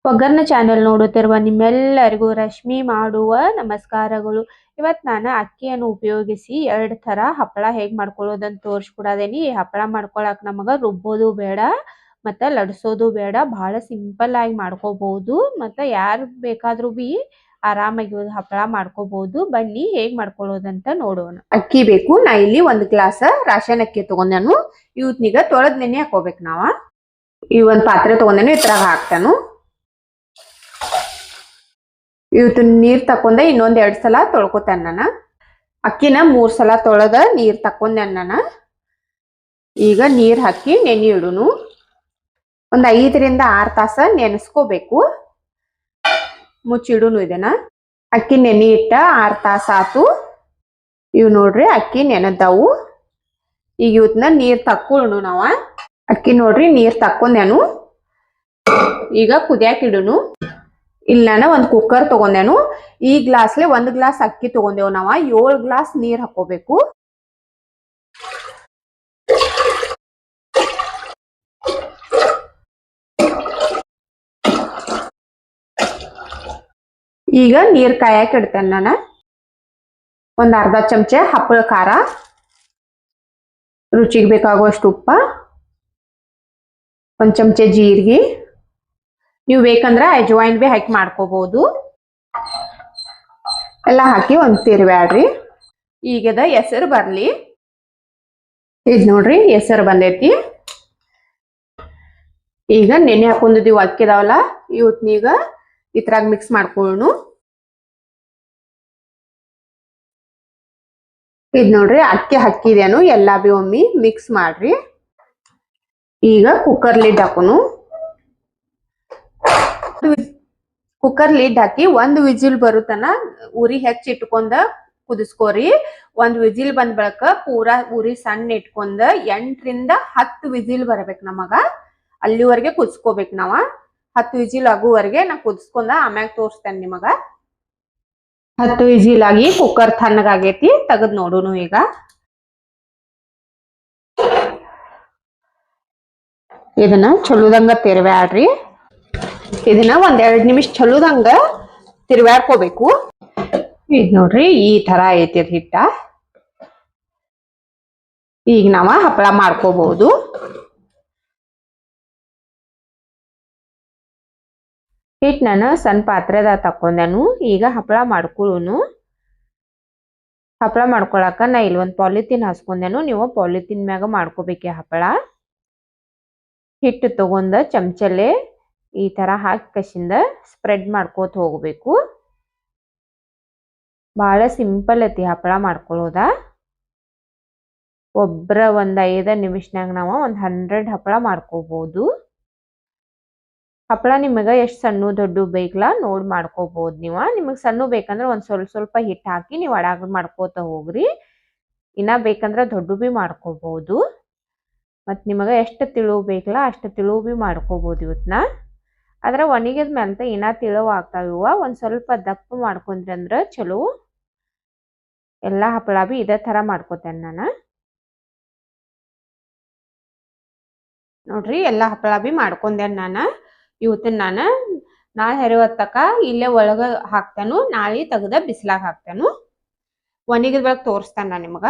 ಒಗ್ಗರ್ನ channel ನೋಡುತ್ತಿರುವ ನಿಮ್ಮೆಲ್ಲರಿಗೂ ರಶ್ಮಿ ಮಾಡುವ ನಮಸ್ಕಾರಗಳು. ಇವತ್ತು ನಾನು ಅಕ್ಕಿಯನ್ನು ಉಪಯೋಗಿಸಿ 2 ತರ ಹಪ್ಪಳ ಹೇಗೆ ಮಾಡ್ಕೊಳ್ಳೋದಂತ ತೋರಿಸ್ಕೊಡೋದೇನಿ. ಈ ಹಪ್ಪಳ ಮಾಡ್ಕೊಳಕ್ ನಮಗೆ ರುಬ್ಬೋದು ಬೇಡ ಮತ್ತೆ ಲಡ್ಸೋದು ಬೇಡ, ಬಹಳ ಸಿಂಪಲ್ ಆಗಿ ಮಾಡ್ಕೋಬಹುದು. ಮತ್ತೆ ಯಾರು ಬೇಕಾದ್ರೂ ಬಿ ಆರಾಮಾಗಿ ಹಪ್ಪಳ ಮಾಡ್ಕೋಬಹುದು. ಬನ್ನಿ ಹೇಗೆ ಮಾಡ್ಕೊಳ್ಳೋದಂತ ನೋಡೋಣ. ಅಕ್ಕಿ ಬೇಕು. ನಾ ಇಲ್ಲಿ 1 ಗ್ಲಾಸ್ ರಾಶನ್ ಅಕ್ಕಿ ತಗೊಂಡೇನು. ಇವತ್ನೀಗ ತೊಳೆದ್ ನೆನೆ ಹಾಕೋಬೇಕು. ಈ ಒಂದು ಪಾತ್ರೆ ತಗೊಂಡೇನು, ಇದ್ರಾಗ ಹಾಕ್ತಾನು. ಇವತ್ತು ನೀರ್ ತಕೊಂಡೆ ಇನ್ನೊಂದ್ 2 ಸಲ ತೊಳ್ಕೊತೇನೆ ನಾನು. ಅಕ್ಕಿನ 3 ಸಲ ತೊಳೆದ ನೀರ್ ತಕೊಂಡೆ ನಾನು. ಈಗ ನೀರ್ ಹಾಕಿ ನೆನೆ ಇಡುನು. ಒಂದ್ 5 ರಿಂದ 6 ತಾಸ ನೆನೆಸ್ಕೋಬೇಕು. ಮುಚ್ಚಿಡುನು ಇದನ್ನ. ಅಕ್ಕಿ ನೆನೆ ಇಟ್ಟ 6 ತಾಸ ಆತು. ಇವ್ ನೋಡ್ರಿ ಅಕ್ಕಿ ನೆನೆದವು. ಈಗ ಇವತ್ತನ್ನ ನೀರ್ ತಕ್ಕೊಳ್ಳೋಣ ನಾವ. ಅಕ್ಕಿ ನೋಡ್ರಿ ನೀರ್ ತಕೊಂಡೇನು. ಈಗ ಕುದಿಯಾಕ ಇಡುನು. ಇಲ್ಲಿ ನಾನು ಒಂದು ಕುಕ್ಕರ್ ತಗೊಂಡೇನು. ಈ ಗ್ಲಾಸ್ಲೆ 1 ಗ್ಲಾಸ್ ಅಕ್ಕಿ ತಗೊಂಡೇವು. ನಾವ 7 ಗ್ಲಾಸ್ ನೀರ್ ಹಾಕೋಬೇಕು. ಈಗ ನೀರ್ ಕಾಯಕ್ ಇಡ್ತೇನೆ ನಾನು. ಒಂದ್ ಅರ್ಧ ಚಮಚ ಹಪ್ಪಳ ಖಾರ, ರುಚಿಗೆ ಬೇಕಾಗುವಷ್ಟು ಉಪ್ಪ, 1 ಚಮಚ ಜೀರಿಗೆ. ನೀವು ಬೇಕಂದ್ರ ಅಜ್ವಾಯಿನ್ ಬಿ ಹಾಕಿ ಮಾಡ್ಕೋಬಹುದು. ಎಲ್ಲ ಹಾಕಿ ಒಂದ್ ತಿರ್ವ್ಯಾಡ್ರಿ. ಈಗದ ಹೆಸರು ಬರ್ಲಿ. ಇದ್ ನೋಡ್ರಿ ಹೆಸರು ಬಂದೈತಿ. ಈಗ ನೆನೆ ಹಾಕೊಂಡಿದೀವಿ ಅಕ್ಕಿದಾವಲ್ಲ, ಇವತ್ನೀಗ ಇದ್ರಾಗ ಮಿಕ್ಸ್ ಮಾಡ್ಕೊಳ್ಳೋಣ. ಇದ್ ನೋಡ್ರಿ ಅಕ್ಕಿ ಹಾಕಿದೇನು, ಎಲ್ಲಾ ಬಿ ಒಮ್ಮೆ ಮಿಕ್ಸ್ ಮಾಡ್ರಿ. ಈಗ ಕುಕ್ಕರ್ ಲಿಡ್ ಹಾಕೋನು. ಕುಕ್ಕರ್ ಲಿಡ್ ಹಾಕಿ 1 ವಿಜಿಲ್ ಬರುತ್ತನ ಉರಿ ಹೆಚ್ಚಿ ಇಟ್ಕೊಂಡ ಕುದಿಸ್ಕೋರಿ. 1 ವಿಜಿಲ್ ಬಂದ್ ಬಳಕ ಪೂರಾ ಉರಿ ಸಣ್ಣ ಇಟ್ಕೊಂಡ 8 ರಿಂದ 10 ವಿಜಿಲ್ ಬರ್ಬೇಕು ನಮಗ. ಅಲ್ಲಿವರೆಗೆ ಕುದಿಸ್ಕೋಬೇಕು ನಾವ. 10 ವಿಜಿಲ್ ಆಗುವರೆಗೆ ನಾ ಕುದಿಸ್ಕೊಂಡ ಆಮ್ಯಾಗ ತೋರಿಸ್ತೇನೆ ನಿಮಗ. 10 ವಿಜಿಲ್ ಆಗಿ ಕುಕ್ಕರ್ ತಣ್ಣಗಾಗೈತಿ. ತೆಗೆದ್ ನೋಡುನು. ಈಗ ಇದನ್ನ ಚಲೋದಂಗ ತಿರ್ವ್ಯಾಡ್ರಿ. ಇದನ್ನ ಒಂದ್ 2 ನಿಮಿಷ ಚಲೋದಂಗ ತಿರ್ವ್ಯಾಡ್ಕೋಬೇಕು. ಇದ್ ನೋಡ್ರಿ ಈ ತರ ಐತಿ ಹಿಟ್ಟ. ಈಗ ನಾವ ಹಪ್ಪಳ ಮಾಡ್ಕೋಬಹುದು. ಹಿಟ್ ನಾನು ಸಣ್ಣ ಪಾತ್ರೆದಾಗ ತಕೊಂಡೇನು. ಈಗ ಹಪ್ಪಳ ಮಾಡ್ಕೊಳ್ಳೋನು. ಹಪ್ಪಳ ಮಾಡ್ಕೊಳಕ ನಾ ಇಲ್ಲಿ ಒಂದ್ ಪಾಲಿಥಿನ್ ಹಾಸ್ಕೊಂಡೇನು. ನೀವು ಪಾಲಿಥಿನ್ ಮ್ಯಾಗ ಮಾಡ್ಕೋಬೇಕಿ ಹಪ್ಪಳ. ಹಿಟ್ಟು ತಗೊಂಡ ಚಮಚಲೆ ಈ ತರ ಹಾಕಿ ಕಸಿಂದ ಸ್ಪ್ರೆಡ್ ಮಾಡ್ಕೋತ ಹೋಗ್ಬೇಕು. ಬಹಳ ಸಿಂಪಲ್ ಐತಿ ಹಪ್ಪಳ ಮಾಡ್ಕೊಳ್ಳೋದ. ಒಬ್ರ ಒಂದ್ 5 ನಿಮಿಷನಾಗ ನಾವು 100 ಹಪ್ಪಳ ಮಾಡ್ಕೋಬಹುದು. ಹಪ್ಪಳ ನಿಮಗ ಎಷ್ಟು ಸಣ್ಣ ದೊಡ್ಡ ಬೇಕಲ್ಲ ನೋಡ್ ಮಾಡ್ಕೋಬಹುದು ನೀವು. ನಿಮಗ್ ಸಣ್ಣ ಬೇಕಂದ್ರೆ ಒಂದ್ ಸ್ವಲ್ಪ ಹಿಟ್ಟು ಹಾಕಿ ನೀವು ಅಡಾಗ ಮಾಡ್ಕೋತ ಹೋಗ್ರಿ. ಇನ್ನ ಬೇಕಂದ್ರ ದೊಡ್ಡ ಬಿ ಮಾಡ್ಕೋಬಹುದು. ಮತ್ ನಿಮಗ ಎಷ್ಟು ತಿಳು ಬೇಕಲ್ಲ ಅಷ್ಟು ತಿಳು ಬಿ ಮಾಡ್ಕೋಬಹುದು ಇವತ್ನ. ಆದ್ರೆ ಒಣಗಿದ ಮೇಲೆ ಇನ್ನ ತಿಳುವ ಆಗ್ತಾವ. ಒಂದ್ ಸ್ವಲ್ಪ ದಪ್ಪ ಮಾಡ್ಕೊಂಡ್ರಿ ಅಂದ್ರ ಚಲೋ. ಎಲ್ಲಾ ಹಪ್ಪಳ ಬಿ ಇದೇ ತರ ಮಾಡ್ಕೋತೇನೆ ನಾನು. ನೋಡ್ರಿ ಎಲ್ಲಾ ಹಪ್ಪಳ ಬಿ ಮಾಡ್ಕೊಂಡೇನೆ ನಾನು. ಇವತ್ತಿನ ನಾನು ನಾಳೆ ಹರಿವತ್ತಕ ಇಲ್ಲೇ ಒಳಗ ಹಾಕ್ತೇನು. ನಾಳೆ ತೆಗೆದ ಬಿಸಿಲಾಗ ಹಾಕ್ತೇನು. ಒಣಗಿದ ಬೆಳಗ್ ತೋರಿಸ್ತೇನೆ ನಾನು ನಿಮಗ.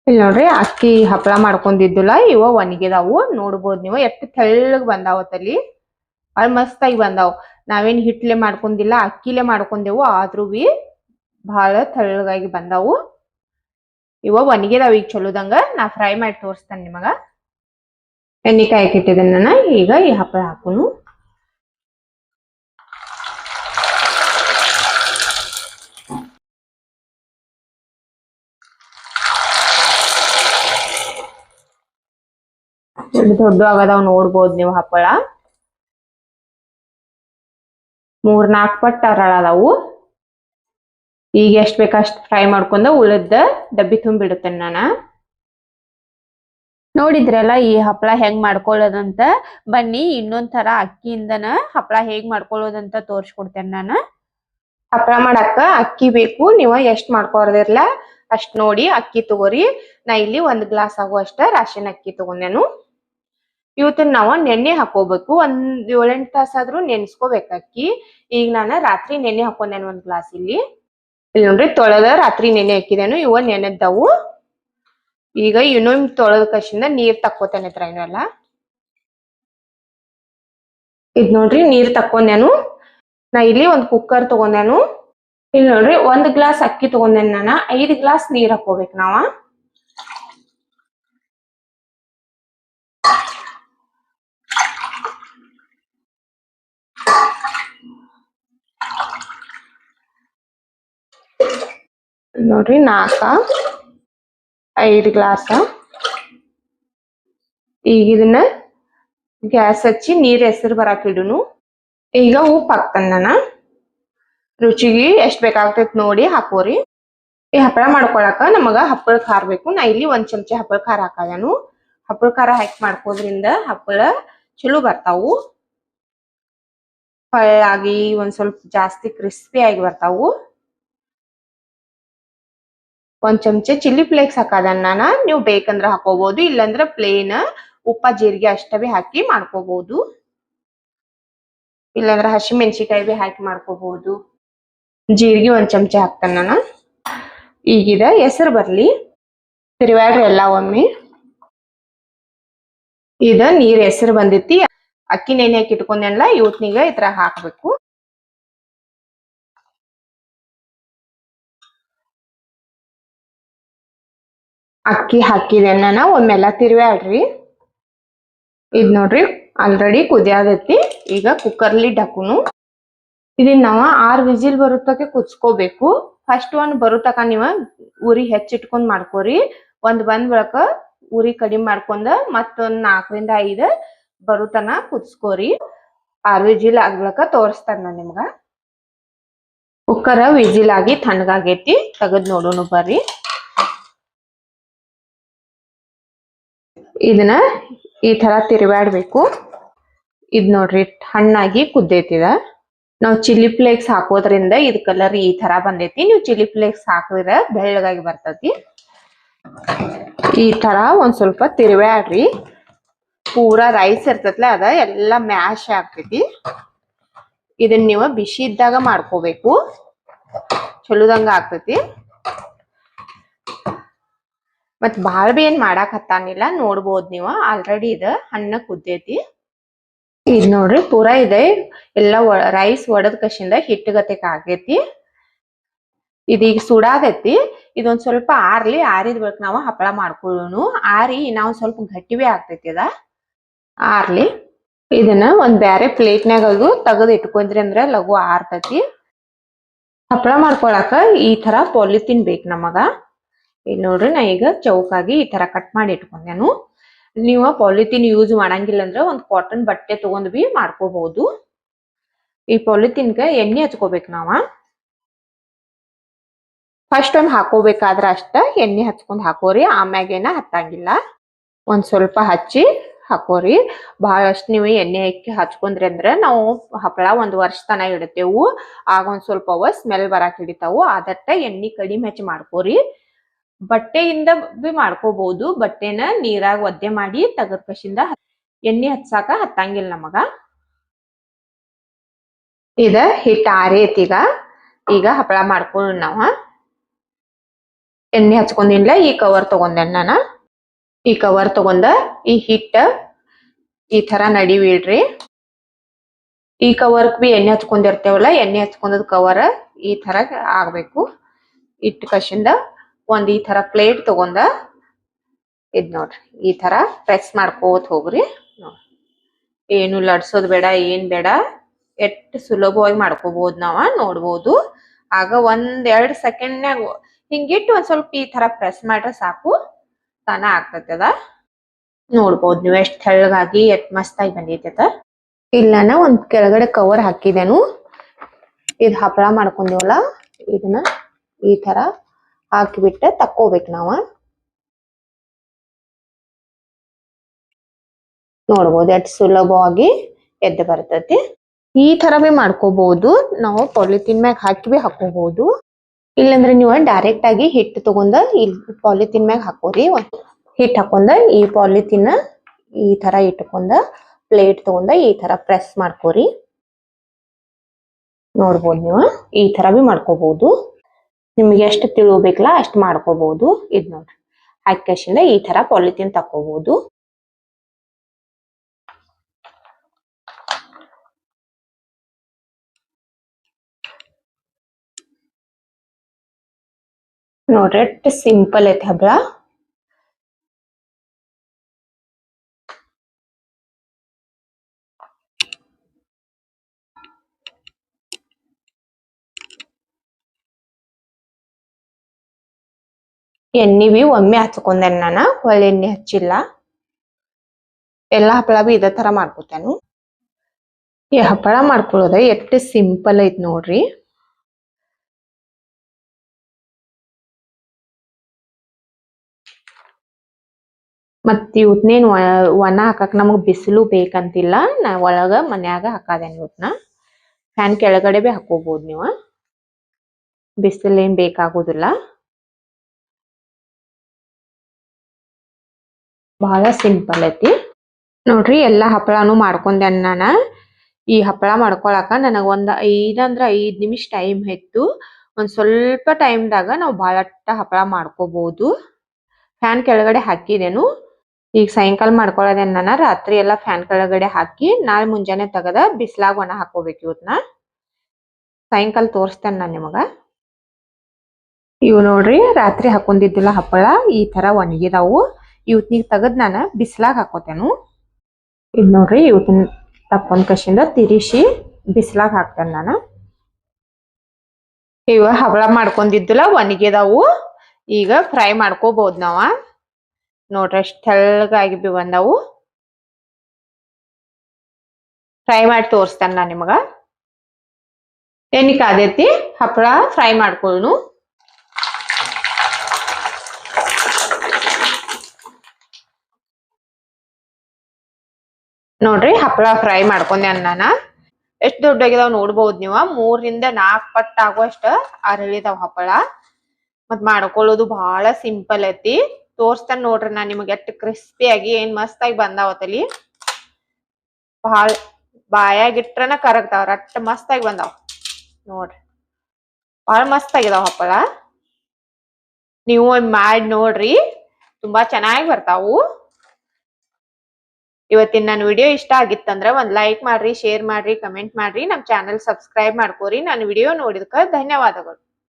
ಇಲ್ಲಿ ನೋಡ್ರಿ ಅಕ್ಕಿ ಹಪ್ಪಳ ಮಾಡ್ಕೊಂಡಿದ್ದಿಲ್ಲ, ಇವ ಒಣಗಿದಾವು. ನೋಡ್ಬೋದು ನೀವು ಎಷ್ಟು ತೆಳ್ಳಗ್ ಬಂದಾವತ್ತಲ್ಲಿ. ಅಲ್ಲಿ ಮಸ್ತಾಗಿ ಬಂದಾವ್. ನಾವೇನ್ ಹಿಟ್ಲೆ ಮಾಡ್ಕೊಂಡಿಲ್ಲ, ಅಕ್ಕಿಲೆ ಮಾಡ್ಕೊಂಡೆವು. ಆದ್ರೂ ಬಿ ಬಹಳ ತೆಳ್ಳಗಾಗಿ ಬಂದಾವು. ಇವ ಒಣಗಿದಾವ ಈಗ ಚಲೋದಂಗ. ನಾ ಫ್ರೈ ಮಾಡಿ ತೋರಿಸ್ತೇನೆ ನಿಮಗ. ಎಣ್ಣೆ ಕಾಯಕ್ಕೆ ಇಟ್ಟಿದ್ದೇನೆ ನಾನು. ಈಗ ಈ ಹಪ್ಪಳ ಹಾಕೋನು. ದೊಡ್ಡ ಆಗದಾವ್ ನೋಡ್ಬೋದು ನೀವು ಹಪ್ಪಳ. 3-4 ಪಟ್ಟು ಅರಳದಾವು. ಈಗ ಎಷ್ಟ್ ಬೇಕಷ್ಟು ಫ್ರೈ ಮಾಡ್ಕೊಂಡ ಉಳಿದ ಡಬ್ಬಿ ತುಂಬಿಡುತ್ತೇನೆ ನಾನು. ನೋಡಿದ್ರಲ್ಲ ಈ ಹಪ್ಪಳ ಹೆಂಗ್ ಮಾಡ್ಕೊಳ್ಳೋದಂತ. ಬನ್ನಿ ಇನ್ನೊಂದ್ ತರ ಅಕ್ಕಿಯಿಂದನ ಹಪ್ಪಳ ಹೇಗ್ ಮಾಡ್ಕೊಳ್ಳೋದಂತ ತೋರ್ಸ್ಕೊಡ್ತೇನೆ ನಾನು. ಹಪ್ಪಳ ಮಾಡಾಕ ಅಕ್ಕಿ ಬೇಕು. ನೀವು ಎಷ್ಟ್ ಮಾಡ್ಕೊರ್ದಿರ್ಲ ಅಷ್ಟ್ ನೋಡಿ ಅಕ್ಕಿ ತಗೋರಿ. ನಾ ಇಲ್ಲಿ 1 ಗ್ಲಾಸ್ ಆಗುವಷ್ಟ ರಾಶನ್ ಅಕ್ಕಿ ತಗೊಂಡೇನು. ಇವತ್ತನ್ನ ನಾವ ನೆನೆ ಹಾಕೋಬೇಕು. ಒಂದ್ 7-8 ತಾಸಾದ್ರೂ ನೆನ್ಸ್ಕೋಬೇಕು ಅಕ್ಕಿ. ಈಗ ನಾನು ರಾತ್ರಿ ನೆನೆ ಹಾಕೊಂಡೇನು ಒಂದ್ ಗ್ಲಾಸ್ ಇಲ್ಲಿ ನೋಡ್ರಿ ತೊಳೆದ ರಾತ್ರಿ ನೆನೆ ಹಾಕಿದೇನು. ಇವ ನೆನೆದ್ದವು. ಈಗ ಇನ್ನೊಂದ್ ತೊಳೆದ ಕಸಿಂದ ನೀರ್ ತಕ್ಕೋತೇನೆ ಇವೆಲ್ಲ. ಇದ್ ನೋಡ್ರಿ ನೀರ್ ತಕ್ಕೊಂಡೇನು. ನಾ ಇಲ್ಲಿ ಒಂದ್ ಕುಕ್ಕರ್ ತಗೊಂಡೇನು. ಇಲ್ಲಿ ನೋಡ್ರಿ 1 ಗ್ಲಾಸ್ ಅಕ್ಕಿ ತಗೊಂಡೇನು ನಾನು. 5 ಗ್ಲಾಸ್ ನೀರ್ ಹಾಕೋಬೇಕು ನಾವ. ನೋಡ್ರಿ 4-5 ಗ್ಲಾಸ್. ಈಗ ಇದನ್ನ ಗ್ಯಾಸ್ ಹಚ್ಚಿ ನೀರ್ ಹೆಸರು ಬರಾಕ್ ಇಡುನು. ಈಗ ಉಪ್ಪು ಹಾಕ್ತಾನ ನಾನು. ರುಚಿಗೆ ಎಷ್ಟ್ ಬೇಕಾಗ್ತೈತಿ ನೋಡಿ ಹಾಕೋರಿ. ಈ ಹಪ್ಪಳ ಮಾಡ್ಕೊಳಕ ನಮಗ ಹಪ್ಪಳ ಖಾರ ಬೇಕು. ನಾ ಇಲ್ಲಿ 1 ಚಮಚ ಹಪ್ಪಳ ಖಾರ ಹಾಕದೇನು. ಹಪ್ಪಳ ಖಾರ ಹಾಕಿ ಮಾಡ್ಕೋದ್ರಿಂದ ಹಪ್ಪಳ ಚಲೋ ಬರ್ತಾವು. ಹೊಳ್ಳಾಗಿ ಒಂದ್ ಸ್ವಲ್ಪ ಜಾಸ್ತಿ ಕ್ರಿಸ್ಪಿ ಆಗಿ ಬರ್ತಾವು. 1 ಚಮಚ ಚಿಲ್ಲಿ ಫ್ಲೇಕ್ಸ್ ಹಾಕದನ್ನ ನಾನು. ನೀವು ಬೇಕಂದ್ರ ಹಾಕೋಬಹುದು, ಇಲ್ಲಂದ್ರ ಪ್ಲೇನ್ ಉಪ್ಪ ಜೀರಿಗೆ ಅಷ್ಟವೇ ಹಾಕಿ ಮಾಡ್ಕೋಬಹುದು. ಇಲ್ಲಾಂದ್ರೆ ಹಸಿ ಮೆಣಸಿಕಾಯಿ ಬಿ ಹಾಕಿ ಮಾಡ್ಕೋಬಹುದು. ಜೀರಿಗೆ 1 ಚಮಚ ಹಾಕ್ತಾನ ನಾನು. ಈಗಿದ ಹೆಸರು ಬರ್ಲಿ ತಿರುವಾಡ್ರಿ ಎಲ್ಲ ಒಮ್ಮೆ. ಇದ ನೀರ್ ಹೆಸರು ಬಂದಿತ್ತಿ. ಅಕ್ಕಿ ನೆನೆ ಹಾಕಿ ಇಟ್ಕೊಂಡೆಲ್ಲ ಇವತ್ನೀಗ ಈ ತರ ಹಾಕ್ಬೇಕು. ಅಕ್ಕಿ ಹಾಕಿದೆ ನಾನು. ಒಮ್ಮೆಲ್ಲ ತಿರುವಾಡ್ರಿ. ಇದ್ ನೋಡ್ರಿ ಆಲ್ರೆಡಿ ಕುದಿಯಾದೈತಿ. ಈಗ ಕುಕ್ಕರ್ಲಿ ಡಕ್ಕುನು. ಇದನ್ನ ನಾವ 6 ವಿಜಿಲ್ ಬರುತ್ತಕ್ಕೆ ಕುದಿಸ್ಕೋಬೇಕು. ಫಸ್ಟ್ ಒಂದ್ ಬರುತ್ತಕ ನೀವ ಉರಿ ಹೆಚ್ಚಿಟ್ಕೊಂಡ್ ಮಾಡ್ಕೋರಿ. ಒಂದ್ ಬಂದ್ ಬಳಕ ಉರಿ ಕಡಿಮೆ ಮಾಡ್ಕೊಂಡ ಮತ್ತೊಂದ್ 4-5 ಬರುತನ ಕುದಿಸ್ಕೋರಿ. 6 ವಿಜಿಲ್ ಆಗ್ಲಕ ತೋರಿಸ್ತಾರ ನಾ ನಿಮ್ಗ. ಕುಕ್ಕರ್ ವಿಜಿಲ್ ಆಗಿ ತಣ್ಣಗಾಗೈತಿ. ತೆಗದ್ ನೋಡೋಣ ಬರ್ರಿ. ಇದನ್ನ ಈ ತರ ತಿರುವಾಡ್ಬೇಕು. ಇದ್ ನೋಡ್ರಿ ಹಣ್ಣಾಗಿ ಕುದ್ದೈತಿದ. ನಾವ್ ಚಿಲ್ಲಿ ಫ್ಲೇಕ್ಸ್ ಹಾಕೋದ್ರಿಂದ ಇದ್ ಕಲರ್ ಈ ತರ ಬಂದೈತಿ. ನೀವು ಚಿಲ್ಲಿ ಫ್ಲೇಕ್ಸ್ ಹಾಕಿದ್ರೆ ಬೆಳ್ಳಗಾಗಿ ಬರ್ತೈತಿ. ಈ ತರ ಒಂದ್ ಸ್ವಲ್ಪ ತಿರುವಾಡ್ರಿ. ಪೂರಾ ರೈಸ್ ಇರ್ತೈತ್ಲ ಅದ ಎಲ್ಲ ಮ್ಯಾಶ್ ಆಗ್ತೈತಿ. ಇದನ್ನ ನೀವು ಬಿಸಿ ಇದ್ದಾಗ ಮಾಡ್ಕೋಬೇಕು. ಚಲೋದಂಗ ಆಗ್ತೈತಿ. ಮತ್ ಬಾಳ್ ಬಿ ಏನ್ ಮಾಡಾಕ್ ಹತ್ತಾನಿಲ್ಲ. ನೋಡ್ಬೋದ್ ನೀವು ಆಲ್ರೆಡಿ ಇದ ಹಣ್ಣ ಕುದ್ದೈತಿ. ಇದ್ ನೋಡ್ರಿ ಪೂರಾ ಇದೆ ಎಲ್ಲ ರೈಸ್ ಒಡದ್ ಕಸಿಂದ ಹಿಟ್ಟಗತೆ ಆಗೈತಿ. ಇದೀಗ ಸುಡಾದೈತಿ. ಇದೊಂದ್ ಸ್ವಲ್ಪ ಆರ್ಲಿ. ಆರಿದ ಬಳಿಕ ನಾವು ಹಪ್ಪಳ ಮಾಡ್ಕೊಳ್ಳೋನು. ಆರಿ ನಾವು ಸ್ವಲ್ಪ ಗಟ್ಟಿವೇ ಆಗ್ತೈತಿ ಅದ. ಆರ್ಲಿ ಇದನ್ನ ಒಂದ್ ಬ್ಯಾರೆ ಪ್ಲೇಟ್ನಾಗ ಅದು ತೆಗೆದು ಇಟ್ಕೊಂಡ್ರಿ ಅಂದ್ರ ಲಘು ಆರ್ತೈತಿ. ಹಪ್ಪಳ ಮಾಡ್ಕೊಳಕ ಈ ತರ ಪಾಲಿಥಿನ್ ಬೇಕು ನಮಗ. ಇಲ್ಲಿ ನೋಡ್ರಿ ನಾ ಈಗ ಚೌಕಾಗಿ ಈ ತರ ಕಟ್ ಮಾಡಿ ಇಟ್ಕೊಂಡೇನು. ನೀವು ಪಾಲಿಥಿನ್ ಯೂಸ್ ಮಾಡಂಗಿಲ್ಲ ಅಂದ್ರ ಒಂದ್ ಕಾಟನ್ ಬಟ್ಟೆ ತಗೊಂಡ್ ಬಿ ಮಾಡ್ಕೋಬಹುದು. ಈ ಪಾಲಿಥಿನ್ಗ ಎಣ್ಣೆ ಹಚ್ಕೋಬೇಕು ನಾವ. ಫಸ್ಟ್ ಟೈಮ್ ಹಾಕೋಬೇಕಾದ್ರ ಅಷ್ಟ ಎಣ್ಣೆ ಹಚ್ಕೊಂಡ್ ಹಾಕೋರಿ. ಆಮ್ಯಾಗೇನ ಹತ್ತಂಗಿಲ್ಲ. ಒಂದ್ ಸ್ವಲ್ಪ ಹಚ್ಚಿ ಹಾಕೋರಿ. ಬಹಳಷ್ಟು ನೀವು ಎಣ್ಣೆ ಹಾಕಿ ಹಚ್ಕೊಂಡ್ರಿ ಅಂದ್ರ ನಾವು ಹಪ್ಪಳ 1 ವರ್ಷ ತನ ಇಡ್ತೇವು. ಆಗ ಒಂದ್ ಸ್ವಲ್ಪ ಸ್ಮೆಲ್ ಬರಾಕ್ ಹಿಡಿತಾವು. ಆದಟ್ಟ ಎಣ್ಣೆ ಕಡಿಮೆ ಹಚ್ಚಿ ಮಾಡ್ಕೋರಿ. ಬಟ್ಟೆಯಿಂದ ಬಿ ಮಾಡ್ಕೋಬಹುದು. ಬಟ್ಟೆನ ನೀರಾಗ ಒದ್ದೆ ಮಾಡಿ ತಗದ್ ಕಸಿಂದ ಎಣ್ಣೆ ಹಚ್ಚಾಕ ಹತ್ತಂಗಿಲ್ಲ ನಮಗ. ಇದ ಹಿಟ್ಟ ಆರೈತಿ. ಈಗ ಹಪ್ಪಳ ಮಾಡ್ಕೊಳ್ಳೋಣ ನಾವ. ಎಣ್ಣೆ ಹಚ್ಕೊಂಡಿಲ್ಲ. ಈ ಕವರ್ ತಗೊಂಡೆ ನಾನ. ಈ ಕವರ್ ತಗೊಂಡ ಈ ಹಿಟ್ಟ ಈ ತರ ನಡಿವಿಡ್ರಿ. ಈ ಕವರ್ಕ್ ಬಿ ಎಣ್ಣೆ ಹಚ್ಕೊಂಡಿರ್ತೇವಲ್ಲ, ಎಣ್ಣೆ ಹಚ್ಕೊಂಡದ್ ಕವರ್ ಈ ತರ ಆಗ್ಬೇಕು. ಇಟ್ಟ ಕಸಿಂದ ಒಂದ್ ಈ ತರ ಪ್ಲೇಟ್ ತಗೊಂಡ ಇದ್ ನೋಡ್ರಿ ಈ ತರ ಪ್ರೆಸ್ ಮಾಡ್ಕೋತ ಹೋಗ್ರಿ. ಏನು ಲಡ್ಸೋದ್ ಬೇಡ, ಏನ್ ಬೇಡ. ಎಷ್ಟ್ ಸುಲಭವಾಗಿ ಮಾಡ್ಕೋಬಹುದು ನಾವ ನೋಡ್ಬೋದು. ಆಗ 1-2 ಸೆಕೆಂಡ್ನಾಗ ಹಿಂಗಿಟ್ಟು ಒಂದ್ ಸ್ವಲ್ಪ ಈ ತರ ಪ್ರೆಸ್ ಮಾಡ್ರೆ ಸಾಕು, ತಾನ ಆಗ್ತದ. ನೋಡ್ಬೋದು ನೀವು ಎಷ್ಟ್ ತೆಳ್ಳಗಾಗಿ ಎಷ್ಟ್ ಮಸ್ತಾಗಿ ಬಂದೈತದ. ಇಲ್ಲನ ಒಂದ್ ಕೆಳಗಡೆ ಕವರ್ ಹಾಕಿದೇನು. ಇದ್ ಹಪ್ಪಳ ಮಾಡ್ಕೊಂಡೇವಲ್ಲ ಇದನ್ನ ಈ ತರ ಹಾಕಿಬಿಟ್ಟ ತಕ್ಕೋಬೇಕು ನಾವ. ನೋಡ್ಬೋದು ಎಷ್ಟ್ ಸುಲಭವಾಗಿ ಎದ್ದು ಬರ್ತೈತಿ. ಈ ತರ ಬಿ ಮಾಡ್ಕೋಬಹುದು. ನಾವು ಪಾಲಿಥಿನ್ ಮ್ಯಾಗ ಹಾಕಿ ಬಿ ಹಾಕೋಬಹುದು. ಇಲ್ಲಂದ್ರೆ ನೀವು ಡೈರೆಕ್ಟ್ ಆಗಿ ಹಿಟ್ಟು ತಗೊಂಡ ಈ ಪಾಲಿಥಿನ್ ಮ್ಯಾಗ ಹಾಕೋರಿ. ಹಿಟ್ಟು ಹಾಕೊಂಡ ಈ ಪಾಲಿಥಿನ್ ಈ ತರ ಇಟ್ಕೊಂಡ ಪ್ಲೇಟ್ ತಗೊಂಡ ಈ ತರ ಪ್ರೆಸ್ ಮಾಡ್ಕೋರಿ. ನೋಡ್ಬೋದು ನೀವು ಈ ತರ ಬಿ ಮಾಡ್ಕೋಬಹುದು. ನಿಮ್ಗೆ ಎಷ್ಟು ತಿಳು ಬೇಕಲ್ಲ ಅಷ್ಟು ಮಾಡ್ಕೋಬಹುದು. ಇದ್ ನೋಡ್ರಿ ಹಾಕಿಂದ ಈ ತರ ಪಾಲಿಥಿನ್ ತಕೋಬಹುದು. ನೋಡ್ರಿ ಎಷ್ಟು ಸಿಂಪಲ್ ಐತಿ ಹಬ್ಬಳ. ಎಣ್ಣೆ ಬಿ ಒಮ್ಮೆ ಹಚ್ಕೊಂಡೆ ನಾನು, ಒಳ್ಳೆ ಎಣ್ಣೆ ಹಚ್ಚಿಲ್ಲ. ಎಲ್ಲಾ ಹಪ್ಪಳ ಬಿ ಇದೇ ತರ ಮಾಡ್ಕೊತೇನು. ಈ ಹಪ್ಪಳ ಮಾಡ್ಕೊಳ್ಳೋದ ಎಷ್ಟು ಸಿಂಪಲ್ ಐತ್ ನೋಡ್ರಿ. ಮತ್ ಇವತ್ನೇನ್ ಒಣ ಹಾಕಕ್ ನಮಗ್ ಬಿಸಿಲು ಬೇಕಂತಿಲ್ಲ. ನಾ ಒಳಗ ಮನ್ಯಾಗ ಹಾಕದೇನ್ ಇವತ್ನ. ಫ್ಯಾನ್ ಕೆಳಗಡೆ ಬಿ ಹಾಕೋಬಹುದು ನೀವು, ಬಿಸಿಲು ಏನ್ ಬೇಕಾಗುದಿಲ್ಲ. ಬಹಳ ಸಿಂಪಲ್ ಐತಿ ನೋಡ್ರಿ. ಎಲ್ಲಾ ಹಪ್ಪಳಾನು ಮಾಡ್ಕೊಂಡೆ ನಾನ. ಈ ಹಪ್ಪಳ ಮಾಡ್ಕೊಳಕ ನನಗ ಒಂದ್ 5 ನಿಮಿಷ ಟೈಮ್ ಇತ್ತು. ಒಂದ್ ಸ್ವಲ್ಪ ಟೈಮ್ದಾಗ ನಾವು ಬಹಳಷ್ಟ ಹಪ್ಪಳ ಮಾಡ್ಕೋಬಹುದು. ಫ್ಯಾನ್ ಕೆಳಗಡೆ ಹಾಕಿದೇನು. ಈಗ ಸಾಯಂಕಾಲ ಮಾಡ್ಕೊಳ್ಳೋದೇನ್ ನಾನ ರಾತ್ರಿ ಎಲ್ಲಾ ಫ್ಯಾನ್ ಕೆಳಗಡೆ ಹಾಕಿ ನಾಳೆ ಮುಂಜಾನೆ ತೆಗದ ಬಿಸ್ಲಾಗ ಒಣ ಹಾಕೋಬೇಕು. ಇವತ್ನ ಸಾಯಂಕಾಲ ತೋರಿಸ್ತೇನೆ ನಾನು ನಿಮಗ. ಇವು ನೋಡ್ರಿ ರಾತ್ರಿ ಹಾಕೊಂಡಿದ್ದಿಲ್ಲ ಹಪ್ಪಳ ಈ ತರ ಒಣಗಿದಾವು. ಇವತ್ನಿಗ್ ತೆಗದ್ ನಾನ ಬಿಸ್ಲಾಗ ಹಾಕೋತೇನು. ಇದ್ ನೋಡ್ರಿ ಇವತ್ತಿನ ತಕ್ಕೊಂಡ್ ಕಶಿಂದ ತಿರಿಸಿ ಬಿಸ್ಲಾಗ ಹಾಕ್ತೇನೆ ನಾನು. ಇವ ಹಪ್ಪಳ ಮಾಡ್ಕೊಂಡಿದ್ದಿಲ್ಲ ಒಣಗಿದಾವು. ಈಗ ಫ್ರೈ ಮಾಡ್ಕೋಬಹುದು ನಾವ. ನೋಡ್ರಿ ಅಷ್ಟ್ ತೆಳ್ಳಗಾಗಿ ಬಿ ಬಂದಾವು. ಫ್ರೈ ಮಾಡಿ ತೋರಿಸ್ತೇನೆ ನಾನು ನಿಮಗ. ಎಣ್ಣೆ ಕಾದೈತಿ, ಹಪ್ಪಳ ಫ್ರೈ ಮಾಡ್ಕೊಳ್ಳು. ನೋಡ್ರಿ ಹಪ್ಪಳ ಫ್ರೈ ಮಾಡ್ಕೊಂಡೆ ನಾನ. ಎಷ್ಟ್ ದೊಡ್ಡಾಗಿದಾವ್ ನೋಡ್ಬಹುದು ನೀವು. 3 ರಿಂದ 4 ಪಟ್ಟ ಆಗುವಷ್ಟ ಅರಳಿದಾವ್ ಹಪ್ಪಳ. ಮತ್ ಮಾಡ್ಕೊಳ್ಳೋದು ಬಹಳ ಸಿಂಪಲ್ ಐತಿ. ತೋರಿಸ್ತೇನೆ ನೋಡ್ರಿ ನಾನ್ ನಿಮ್ಗೆ ಎಷ್ಟು ಕ್ರಿಸ್ಪಿ ಆಗಿ ಏನ್ ಮಸ್ತ್ ಆಗಿ ಬಂದಾವತ್ತಲಿ. ಬಹಳ ಬಾಯಾಗಿಟ್ರನ ಕರಗ್ತಾವ್ರ ಅಷ್ಟ್ ಮಸ್ತ್ ಆಗಿ ಬಂದಾವ್ ನೋಡ್ರಿ. ಬಹಳ ಮಸ್ತ್ ಆಗಿದಾವ್ ಹಪ್ಪಳ. ನೀವು ಮಾಡಿ ನೋಡ್ರಿ, ತುಂಬಾ ಚೆನ್ನಾಗಿ ಬರ್ತಾವು. ಇವತ್ತಿನ ನನ್ನ ವಿಡಿಯೋ ಇಷ್ಟ ಆಗಿತ್ತಂದ್ರ ಒಂದ್ ಲೈಕ್ ಮಾಡ್ರಿ, ಶೇರ್ ಮಾಡ್ರಿ, ಕಮೆಂಟ್ ಮಾಡ್ರಿ, ನಮ್ ಚಾನೆಲ್ ಸಬ್ಸ್ಕ್ರೈಬ್ ಮಾಡ್ಕೋರಿ. ನನ್ನ ವಿಡಿಯೋ ನೋಡಿದಕ್ಕ ಧನ್ಯವಾದಗಳು.